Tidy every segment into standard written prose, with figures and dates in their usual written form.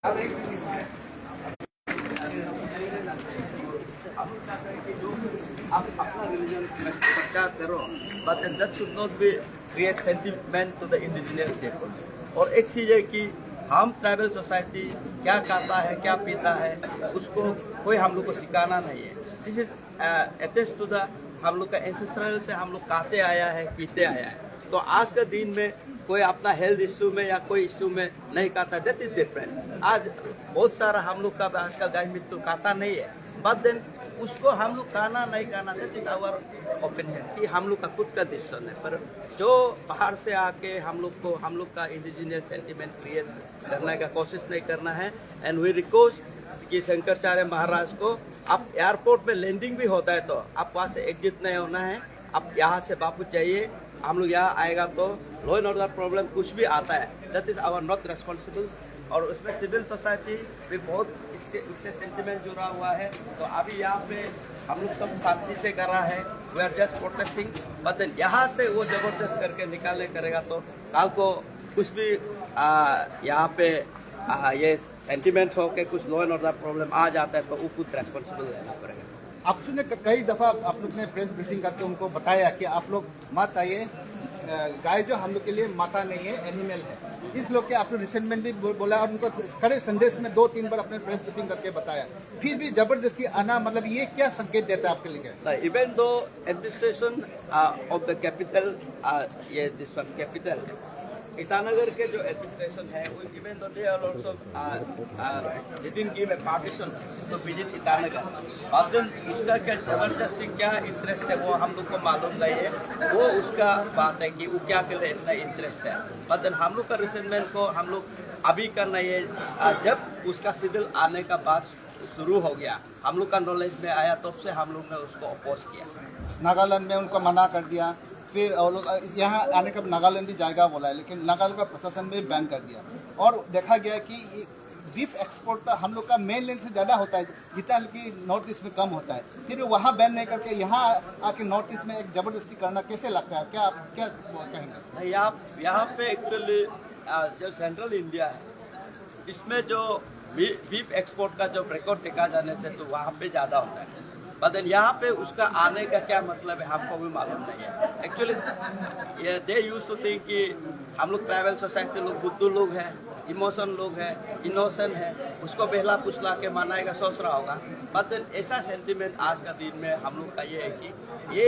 आप अपना रिलीजन प्रचार करो, but that should not be create sentiment to the indigenous peoples. और एक चीज़ है कि हम ट्राइबल सोसाइटी क्या खाता है क्या पीता है उसको कोई हम लोग को सिखाना नहीं है. This is attest to the हम लोग का एंसेस्ट्रल से हम लोग खाते आया है पीते आया है. तो आज का दिन में कोई अपना हेल्थ इश्यू में या कोई इश्यू में नहीं खाता, दैट इज डिफरेंट. आज बहुत सारा हम लोग का आजकल गाय मृत्यु खाता नहीं है, बट देन उसको हम लोग खाना नहीं खाना, दैट इज आवर ओपिनियन कि हम लोग का खुद का डिसीजन है. पर जो बाहर से आके हम लोग का इंडिजिनियस सेंटिमेंट क्रिएट करने का कोशिश नहीं करना है. एंड वी रिक्वेस्ट कि शंकराचार्य महाराज को, आप एयरपोर्ट में लैंडिंग भी होता है तो आप वहाँ से एग्जिट नहीं होना है. आप यहाँ से बापू चाहिए, हम लोग यहाँ आएगा तो लॉ एंड ऑर्डर प्रॉब्लम कुछ भी आता है, that is our not responsible. और उसमें सिविल सोसाइटी भी बहुत इससे सेंटिमेंट जुड़ा हुआ है. तो अभी यहाँ पे हम लोग सब शांति से कर रहा है, we are just protesting. But then यहाँ से वो जबरदस्त करके निकालने करेगा तो कल को कुछ भी यहाँ पे ये सेंटिमेंट हो के कुछ लॉ एंड ऑर्डर प्रॉब्लम आ जाता है तो वो खुद रेस्पॉन्सिबल रहना पड़ेगा. आपसे ने कई दफ़ा आप लोग ने प्रेस ब्रीफिंग करके उनको बताया कि आप लोग मत आइए, गाय जो हम लोग के लिए माता नहीं है, एनिमल है. इस लोग के आपने रिसेंटमेंट भी बोला और उनको कड़े संदेश में 2-3 बार अपने प्रेस ब्रीफिंग करके बताया, फिर भी जबरदस्ती आना, मतलब ये क्या संकेत देता है आपके लिए? Even though administration of the capital, ये दिस वन कैपिटल ईटानगर के जो एडमिनिस्ट्रेशन है वो even though they are also didn't give a partition to visit Itanagar. और उसका क्या जबरदस्ती क्या इंटरेस्ट है वो हम लोग को मालूम नहीं है. वो उसका बात है कि वो क्या के लिए इतना इंटरेस्ट है. बट हम लोग का रिसेंटमेंट को हम लोग अभी का नहीं है, जब उसका सिविल आने का बात शुरू हो गया, हम लोग का नॉलेज में आया तब से हम लोग ने उसको अपोज किया. नागालैंड में उनको मना कर दिया, फिर और लोग यहाँ आने का नागालैंड भी जाएगा बोला है, लेकिन नागालैंड का प्रशासन भी बैन कर दिया. और देखा गया कि बीफ एक्सपोर्ट का हम लोग का मेन लैंड से ज़्यादा होता है, जितना कि नॉर्थ ईस्ट में कम होता है. फिर वहाँ बैन नहीं करके यहाँ आके नॉर्थ ईस्ट में एक ज़बरदस्ती करना कैसे लगता है? क्या आप क्या कहेंगे? यहाँ पे एक्चुअली जो सेंट्रल इंडिया है इसमें जो बीफ एक्सपोर्ट का जो रिकॉर्ड देखा जाने से तो वहाँ पे ज़्यादा होता है. बट यहाँ पे उसका आने का क्या मतलब है हमको भी मालूम नहीं है. Actually they used to think कि हम लोग ट्राइबल सोसाइटी लोग बुद्धू लोग हैं, इमोशन लोग हैं, इनोसेंट है, उसको बहला पुछला के मनाएगा सोच रहा होगा. बट ऐसा सेंटिमेंट आज का दिन में हम लोग का ये है कि ये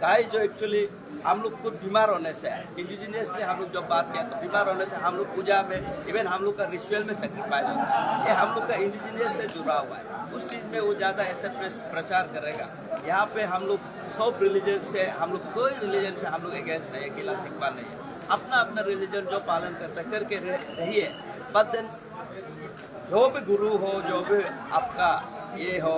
गाय जो एक्चुअली हम लोग खुद बीमार होने से है, इंडिजिनियस ने हम लोग जब बात किया तो बीमार होने से हम लोग पूजा में इवन हम लोग का रिचुअल में सेक्रीफाइस होता है. ये हम लोग का इंडिजिनियस से जुड़ा हुआ है. उस चीज़ में वो ज़्यादा ऐसे प्रचार करेगा. यहाँ पे हम लोग सब रिलीजन से, हम लोग कोई रिलीजन से हम लोग अगेंस्ट नहीं है, गिला शिकवा नहीं है. अपना अपना रिलीजन जो पालन करता है करके रहिए. बट देन जो भी गुरु हो, जो भी आपका ये हो,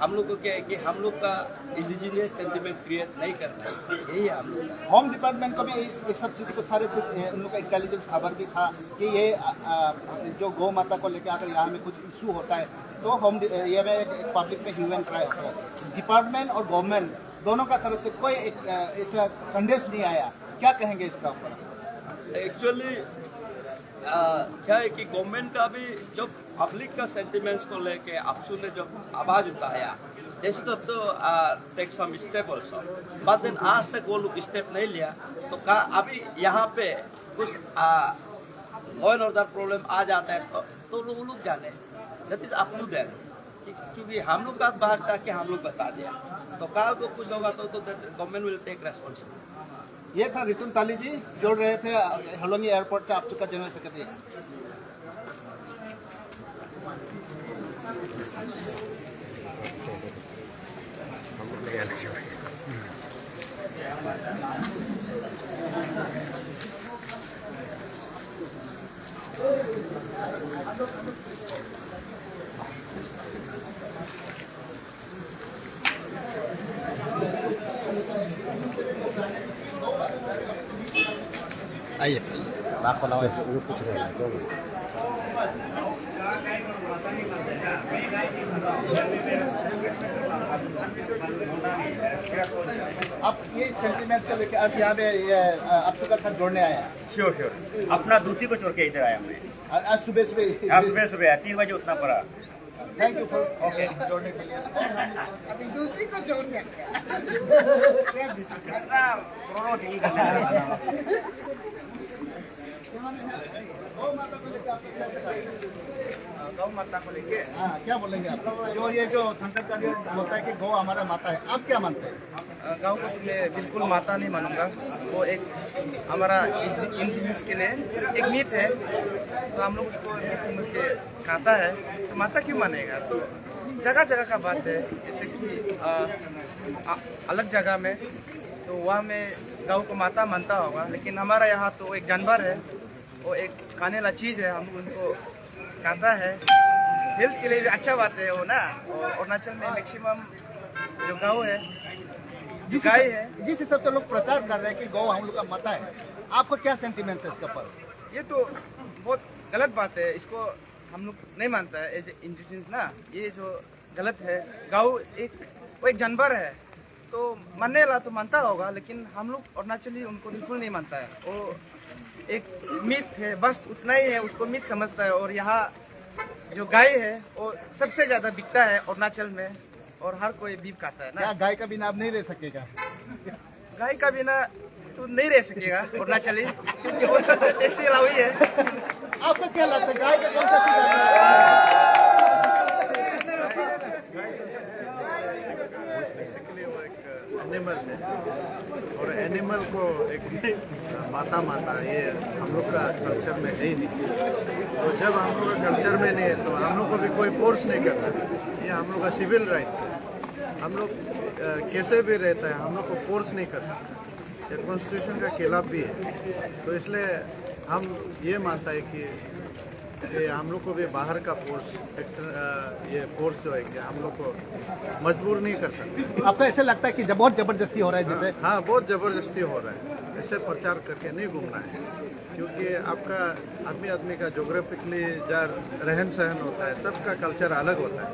हम लोग को क्या है कि हम लोग का इंडिजिनियस सेंटिमेंट क्रिएट नहीं करना है. यही है हम लोग. होम डिपार्टमेंट को भी इस सब चीज़ को सारे चीज़ उन लोग का इंटेलिजेंस खबर भी था कि ये जो गौ माता को लेकर अगर यहाँ में कुछ इशू होता है तो होम ये में एक पब्लिक में ह्यूमन ट्राई होता है. डिपार्टमेंट और गवर्नमेंट दोनों का तरफ से कोई एक ऐसा संदेश नहीं आया, क्या कहेंगे इसका ऊपर? एक्चुअली क्या है कि गवर्नमेंट का भी जो पब्लिक का सेंटिमेंट्स को लेके आपसू ने जो आवाज उठाया, they should have to take some step also. But then आज तक वो लोग स्टेप नहीं लिया. तो अभी यहाँ पे कुछ लॉ एंड ऑर्डर प्रॉब्लम आ जाता है तो लोग जाने, that is up to them. क्योंकि हम लोग का बात था कि हम लोग बता दिया तो कल को कुछ होगा तो गवर्नमेंट विल टेक रेस्पॉन्सिबिलिटी. ये था रितुन ताली जी जोड़ रहे थे होलोंगी एयरपोर्ट से आपसू का जनरल सेक्रेटरी. आइए बात बनाओ. आप ये सेंटिमेंट्स को लेकर आज यहाँ पे आप सबका साथ जोड़ने आए हैं? श्योर अपना दूती को छोड़ के इधर आया मैं. आज सुबह सुबह आज सुबह सुबह 3 बजे उतना पड़ा। थैंक यू फॉर जोड़ने के लिए। अभी दूसरी को छोड़ दिया। कितना करोड़ों टीवी करते हैं। गौ माता को लेके हाँ, क्या बोलेंगे आप? जो ये जो शंकराचार्य होता है कि गौ हमारा माता है, आप क्या मानते हैं? गौ को मैं बिल्कुल माता नहीं मानूंगा। वो एक हमारा इंडिजिनस के लिए एक मीट है, तो हम लोग उसको मीट समझ के खाता है, तो माता क्यों मानेगा? तो जगह जगह का बात है, जैसे कि अलग जगह में तो वहाँ में गौ को माता मानता होगा, लेकिन हमारा यहाँ तो एक जानवर है, वो एक खाने वाला चीज़ है, हम उनको खाता है। हेल्थ के लिए भी अच्छा बात है वो ना। और अरुणाचल में मैक्सिमम जो गौ है, गाय है, जिस हिसाब से लोग प्रचार कर रहे हैं कि गौ हम लोग का माता है, आपको क्या सेंटिमेंट है इसका पर? ये तो बहुत गलत बात है। इसको हम लोग नहीं मानता है एज इंडिजिनस ना। ये जो गलत है, गौ वो एक जानवर है, तो मानने वाला तो मानता होगा, लेकिन हम लोग अरुणाचली उनको बिल्कुल नहीं मानता है। वो एक मीट है, बस उतना ही है, उसको मीट समझता है। और यहाँ जो गाय है वो सबसे ज्यादा बिकता है अरुणाचल में, और हर कोई बीफ खाता है क्या ना। गाय का बिना आप नहीं रह सकेगा? गाय का बिना तो नहीं रह सकेगा अरुणाचली, क्योंकि वो सबसे टेस्टी वाला वही है। आपको क्या लगता है गाय का कौन सा चीज आता है? एनिमल है, और एनिमल को एक माता माता ये हम लोग का कल्चर में है ही नहीं। तो जब हम लोग का कल्चर में नहीं है तो हम लोग को भी कोई फोर्स नहीं करता। ये हम लोग का सिविल राइट्स है। हम लोग कैसे भी रहता है, हम लोग को फोर्स नहीं कर सकते। ये कॉन्स्टिट्यूशन का खिलाफ भी है। तो इसलिए हम ये मानता है कि हम लोग को भी बाहर का फोर्स ये फोर्स जो है कि हम लोग को मजबूर नहीं कर सकते। आपको ऐसे लगता है कि जब बहुत जबरदस्ती हो रहा है जैसे? हाँ, बहुत ज़बरदस्ती हो रहा है। ऐसे प्रचार करके नहीं घूमना है, क्योंकि आपका आदमी का जोग्राफिकली जहाँ रहन सहन होता है, सबका कल्चर अलग होता है।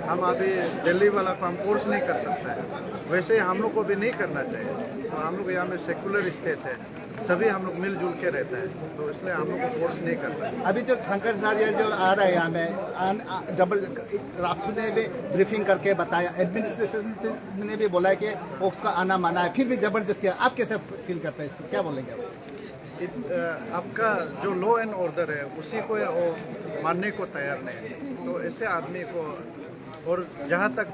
हम अभी दिल्ली वाला को हम फोर्स नहीं कर सकते हैं, वैसे ही हम लोग को भी नहीं करना चाहिए। तो हम लोग यहाँ में सेकुलर स्टेट है, सभी हम लोग मिलजुल के रहते हैं, तो इसलिए हम लोग को फोर्स नहीं करना है। अभी जो शंकराचार्य जो आ रहा है यहाँ में जबर आपसू ने भी ब्रीफिंग करके बताया, एडमिनिस्ट्रेशन ने भी बोला है कि उसका आना माना है, फिर भी जबरदस्ती है। आप कैसे फील करते हैं इसको, क्या बोलेंगे आप? आपका जो लॉ एंड ऑर्डर है उसी को वो मानने को तैयार नहीं है, तो ऐसे आदमी को, और जहाँ तक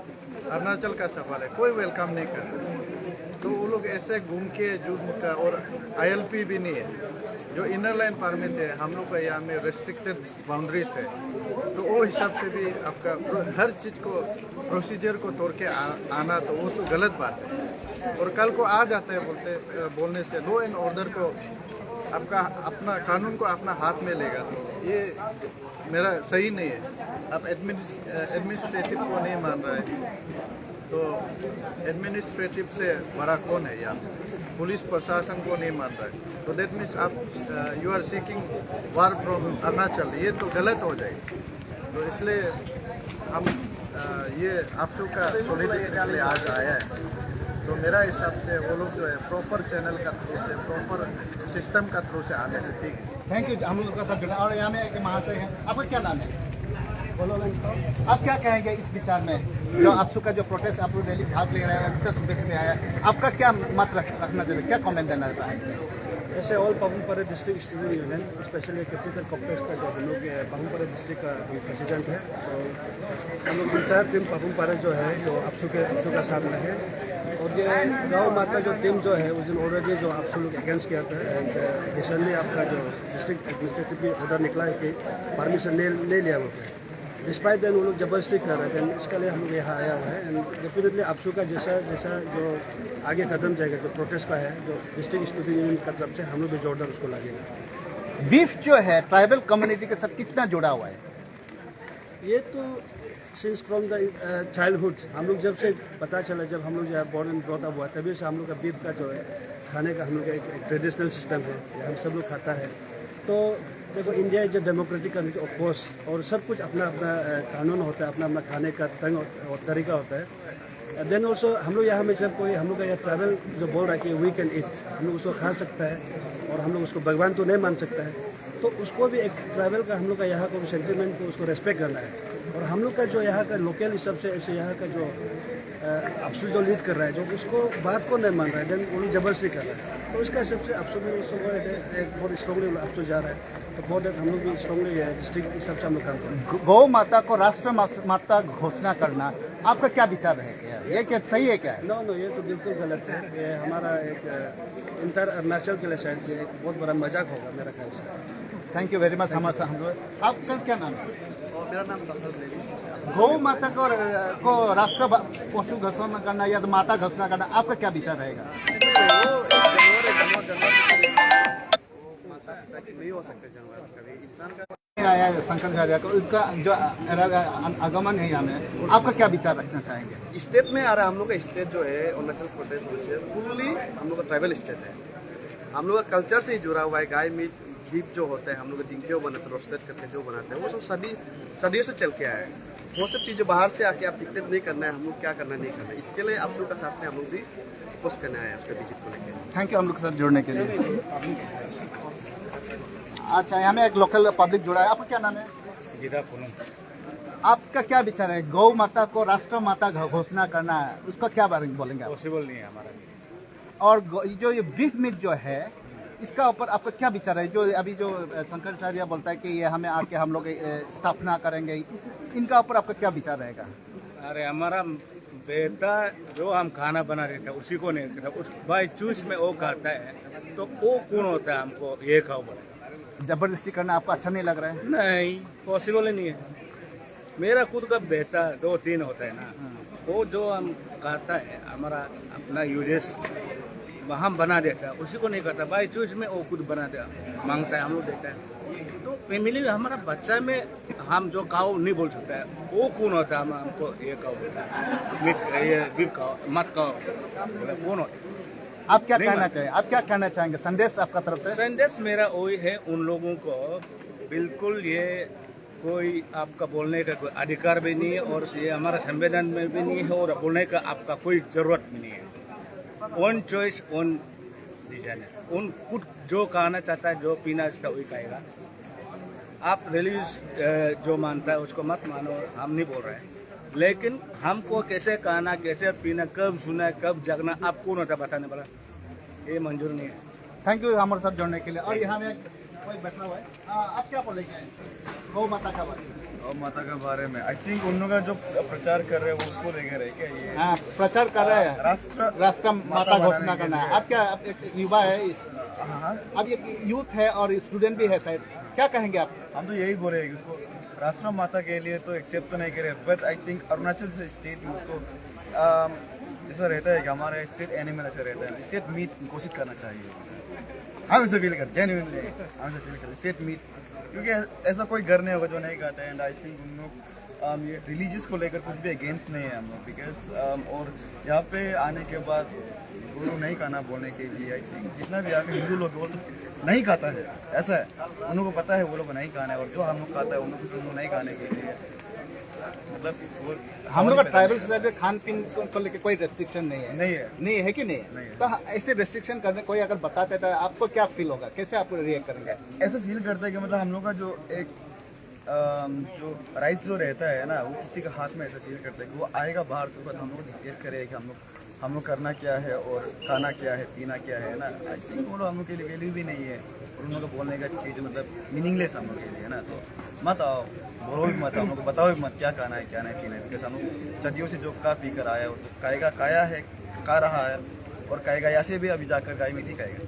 अरुणाचल का सवाल है, कोई वेलकम नहीं करता। तो वो लोग ऐसे घूम के का, और ILP भी नहीं है, जो इनर लाइन परमिट है हम लोग का यहाँ में रेस्ट्रिक्टेड बाउंड्रीज है। तो वो हिसाब से भी आपका हर चीज़ को प्रोसीजर को तोड़ के आना, तो वो तो गलत बात है। और कल को आ जाता है बोलने से लॉ एंड ऑर्डर को आपका अपना कानून को अपना हाथ में लेगा, तो ये मेरा सही नहीं है। आप एडमिनिस्ट्रेटिव को नहीं मान रहा है, तो एडमिनिस्ट्रेटिव से बड़ा कौन है यहाँ? पुलिस प्रशासन को नहीं मान रहा है, तो दैट मीन्स आप you are seeking war from Arunachal, ये तो गलत हो जाएगी। तो इसलिए हम ये आप लोग का सॉलिडेरिटी के लिए आज आया है। तो मेरा हिसाब से वो लोग जो है प्रॉपर चैनल का थ्रू से, प्रॉपर सिस्टम का थ्रू से आने से ठीक है। थैंक यू, हम लोग का साथ जुड़ा। और यहाँ में एक महाशय हैं, आपका क्या नाम है? आप क्या कहेंगे इस विचार में, जो आपसू का जो प्रोटेस्ट आप लोग डेली भाग ले रहे हैं, सुबह में आया, आपका क्या मत रखना चाहिए, क्या कमेंट देना है? ऐसे all Papum Pare district student union, specially capital complex का जो हम लोग पापुमपारे डिस्ट्रिक्ट का प्रेसिडेंट है, तो हम लोग इंटायर टीम पापुमपारे जो है जो आपसू का साथ में है। और ये गाँव माता जो टीम जो है उस दिन ऑलरेडी जो आपसू लोग अगेंस्ट किया था, एंड रिसेंटली आपका जो डिस्ट्रिक्ट एडमिनिस्ट्रेटिव ऑर्डर निकला है कि परमिशन नहीं लिया वो, डिस्पाइट देन वो लोग जबरदस्ती कर रहे थे। इसके लिए हम लोग यहाँ आया हुआ है, एंड डेफिनेटली आपसू का जैसा जो आगे कदम जाएगा, जो प्रोटेस्ट का है, जो डिस्ट्रिक्ट स्टूडेंट यूनियन की तरफ से हम लोग भी जोरदार उसको लगेगा। बीफ जो है ट्राइबल कम्युनिटी के साथ कितना जुड़ा हुआ है? ये तो सिंस फ्रॉम द चाइल्डहुड हम लोग जब से पता चला, जब हम लोग जो है बॉर्न एंड ब्रॉट अप हुआ, तभी से हम लोग का बीफ का जो है खाने का हम लोग का एक ट्रेडिशनल सिस्टम है, हम सब लोग खाता है। तो देखो, India is a democratic country of course, और सब कुछ अपना अपना कानून होता है, अपना अपना खाने का और तरीका होता है। देन ऑल्सो हम लोग यहाँ में जब कोई हम लोग का यह ट्रैवल जो बोल रहा है कि वी कैन ईट, हम लोग उसको खा सकता है, और हम लोग उसको भगवान तो नहीं मान सकता है। तो उसको भी एक ट्राइबल का हम लोग का यहाँ को सेंटिमेंट को उसको रेस्पेक्ट करना है। और हम लोग का जो यहाँ का लोकल हिसाब से ऐसे यहाँ का जो अफसू जो लीड कर रहा है, जो उसको बात को नहीं मान रहा है, देन वो जबरदस्ती कर रहा है, तो उसका हिसाब से अफसू में एक बहुत स्ट्रॉन्गली अफसू जा रहा है। तो बहुत हम लोग भी स्ट्रॉन्गली डिस्ट्रिक्ट हिसाब से हम लोग काम कर रहे हैं। गौ माता को राष्ट्र माता घोषणा करना आपका क्या विचार है? क्या ये क्या सही है क्या? नो, ये तो बिल्कुल गलत है। ये हमारा एक इंटर अरुणाचल के लिए शायद एक बहुत बड़ा मजाक होगा मेरा ख्याल से। Thank you very much. हमारे हम लोग आपका क्या नाम है? मेरा नाम दशरथ देवी। गौ माता को राष्ट्र पशु घोषणा करना या तो माता घोषणा करना आपका क्या विचार रहेगा? नहीं हो सकते जानवर कभी इंसान का। आया है शंकराचार्य को, उसका जो आगमन है यहाँ में, आपका क्या विचार रखना चाहेंगे? स्टेट में आ रहा है। हम लोग का स्टेट जो है अरुणाचल प्रदेश में से फुल्ली हम लोग का ट्राइबल स्टेट है। हम लोग का कल्चर से ही जुड़ा हुआ है। गाय मीट बीफ जो होता है, हम लोग जिंके बनाते हैं, रोस्टेड करके जो बनाते हैं, वो सब सदियों से चल के आया है। वो सब चीज़ें बाहर से आके आप डिक्टेट नहीं करना है हम लोग क्या करना नहीं करना है। इसके लिए आप लोग का साथ में हम लोग भी फोकस करना है उसके विजिट को लेकर। थैंक यू हम लोग के साथ जुड़ने के लिए। अच्छा, यहाँ में एक लोकल पब्लिक जुड़ा है। आपका क्या नाम है? गीता पूनम। आपका क्या विचार है? गौ माता को राष्ट्र माता घोषणा करना है, उसका क्या बारे में बोलेंगे आप? पॉसिबल नहीं है हमारा। और जो ये बीफ मीट जो है, इसका ऊपर आपका क्या विचार है? जो अभी जो शंकराचार्य बोलता है कि ये हमें आके हम लोग स्थापना करेंगे, इनका ऊपर आपका क्या विचार रहेगा? अरे हमारा बेटा जो हम खाना बना रहे थे उसी को नहीं करता, उस बाई चूज में वो खाता है, तो वो कौन होता है हमको ये खाओ बोले? जबरदस्ती करना आपको अच्छा नहीं लग रहा है? नहीं, पॉसिबल ही नहीं है। मेरा खुद का बेटा 2-3 होता है ना, वो जो हम खाता है हमारा अपना यूजेस हम बना देता है, उसी को नहीं करता। बाई चूज में वो खुद बना दे मांगता है, हम लोग देता है। तो फैमिली में हमारा बच्चा में हम जो खाओ नहीं बोल सकता है, वो कौन होता है हमको ये खाओ मीट ये बीफ खाओ मत खाओ बोले कौन होता है? आप क्या कहना चाहिए? आप क्या कहना चाहेंगे? संदेश आपका तरफ से? संदेश मेरा वही है उन लोगों को, बिल्कुल ये कोई आपका बोलने का कोई अधिकार भी नहीं है और ये हमारा संविधान में भी नहीं है और बोलने का आपका कोई जरूरत भी नहीं है। ओन चॉइस ओन डिजाइन, उन खुद जो खाना चाहता है जो पीना चाहता है वही खाएगा। आप रिलीज जो मानता है उसको मत मानो, हम नहीं बोल रहे हैं, लेकिन हमको कैसे खाना कैसे पीना कब सुना कब जगना आप कौन होता बताने वाला, ये मंजूर नहीं है। थैंक यू हमारे साथ जुड़ने के लिए। और यहाँ में कोई बैठा हुआ है, आप क्या बोलेंगे गौ माता का बारे में? गौ माता के बारे में आई थिंक उन लोग का जो प्रचार कर रहे हैं वो उसको लेकर है क्या? ये हाँ, प्रचार कर रहे हैं राष्ट्र माता घोषणा करना है। आप क्या, आप एक युवा है, अब एक यूथ है और स्टूडेंट भी है शायद, क्या कहेंगे आप? हम तो यही बोल रहे हैं कि उसको राष्ट्र माता के लिए तो एक्सेप्ट तो नहीं करे, बट आई थिंक अरुणाचल से स्टेट में उसको ऐसा रहता है कि हमारे स्टेट एनिमल ऐसा रहता है, स्टेट मीट घोषित करना चाहिए। हम इसे फील करते जेन्युइनली, हम इसे फील करते स्टेट मीट, क्योंकि ऐसा कोई घर नहीं होगा जो नहीं खाता है। एंड आई थिंक उन लोग ये रिलीजियस को लेकर कुछ भी अगेंस्ट नहीं है हम लोग, बिकॉज और यहाँ पे आने के बाद वो लोग नहीं खाना बोलने के लिए आई थिंक जितना भी यहाँ पे हिंदू लोग वो नहीं खाता है, ऐसा है उन लोगों को पता है वो लोग को नहीं खाना है, और जो हम लोग खाता है उन लोग नहीं खाने के लिए मतलब वो हम लोग का ट्राइबल सोसाइटी में खान पीन को लेकर कोई रेस्ट्रिक्शन नहीं है। नहीं है कि नहीं? नहीं है। तो ऐसे रेस्ट्रिक्शन करने कोई अगर बताते तो आपको क्या फील होगा? कैसे आप रिएक्ट करेंगे? ऐसा फील करता है कि मतलब हम लोग का जो एक जो राइट्स जो रहता है ना, वो किसी का हाथ में ऐसा फील करता है कि वो आएगा बाहर से बाद हम लोग डिक्टेट करे कि हम लोग करना क्या है और खाना क्या है पीना क्या है ना। आई थिंक वो लोग हम लोग के लिए वैल्यू भी नहीं है और उन लोग को बोलने का चीज़ मतलब मीनिंगलेस हम लोग के लिए ना। तो मत आओ, बोलो भी मत, हम लोग को बताओ भी मत क्या खाना है क्या नहीं पीना है, बिकॉज हम लोग सदियों से जो खा पी कर आया है वो खाया है खा रहा है और खाएगा, ऐसे भी अभी जाकर गाय मीठी खाएगा।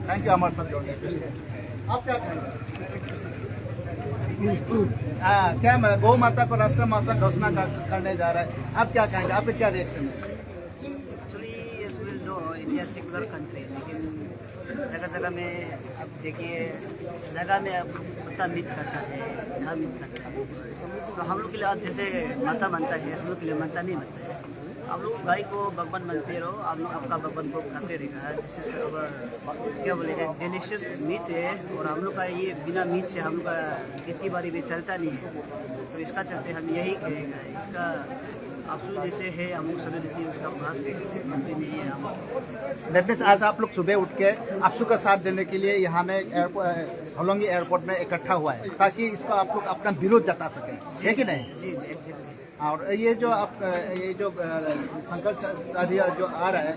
थैंक यू हमारे साथ जोड़ने के लिए। आप क्या कहेंगे? क्या गौ माता को राष्ट्र माता घोषणा करने जा रहा है, आप क्या कहेंगे? आपके क्या रिएक्शन है? Actually as we'll know India secular country, लेकिन जगह जगह में अब देखिए जगह में अब कुत्ता मीट करता है, यहाँ मीट करता है, तो हम लोग के लिए आप जैसे माता मानता है हम लोग के लिए माता नहीं मानता है। आप लोग गाय को भगवान मानते रहो, आप लोग आपका भगवान को खाते रहेगा। दिस इज अवर क्या बोलेगा डिलीशियस मीट है, और हम लोग का ये बिना मीट से हम लोग का खेती बाड़ी भी चलता नहीं है, तो इसका चलते हम यही कहेंगे। इसका आपसू जैसे है अमुक सॉलिडिटी उसका पास कंपनी नहीं है हम। दैट मीन्स आज आप लोग सुबह उठ के आपसू का साथ देने के लिए यहाँ में होलोंगी एयरपोर्ट में इकट्ठा हुआ है ताकि इसको आप लोग अपना विरोध जता सकें, है कि नहीं? जी जी एग्जैक्टली। और ये जो संकल्प शादी जो आ रहा है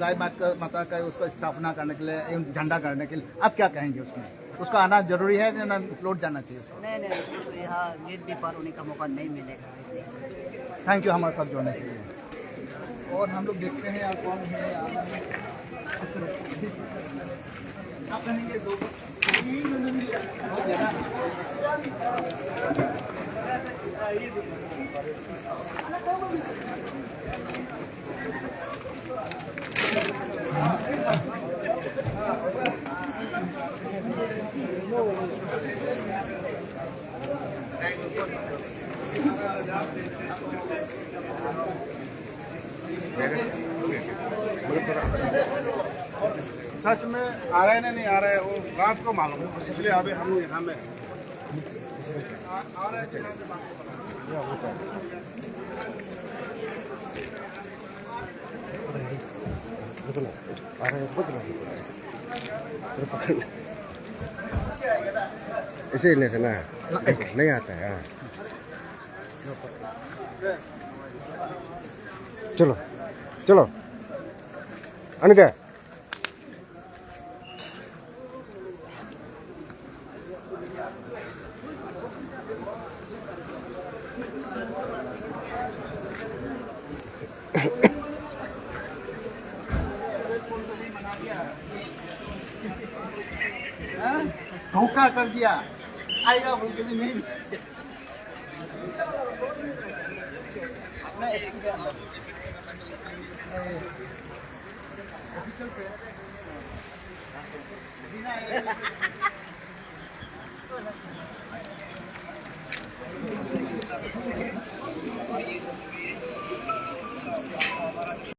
गाय माता का उसको स्थापना करने के लिए एवं झंडा करने के लिए आप क्या कहेंगे उसमें? उसका आना जरूरी है या ना लौट जाना चाहिए उसको? नहीं उसको तो यहाँ गेट भी पार होने का मौका नहीं मिलेगा। थैंक यू हमारे साथ जुड़ने के लिए। और हम लोग देखते हैं आप कौन है आप कहेंगे दो सच में आ रहा है ना नहीं आ रहा है वो रात को मालूम है, इसलिए अभी हम लोग यहाँ में आ रहा है इसे लेने से ना नहीं आता है। चलो चलो अनिता धोखा कर दिया आएगा बोल के भी नहीं अपना एसपी के अंदर ऑफिशियल से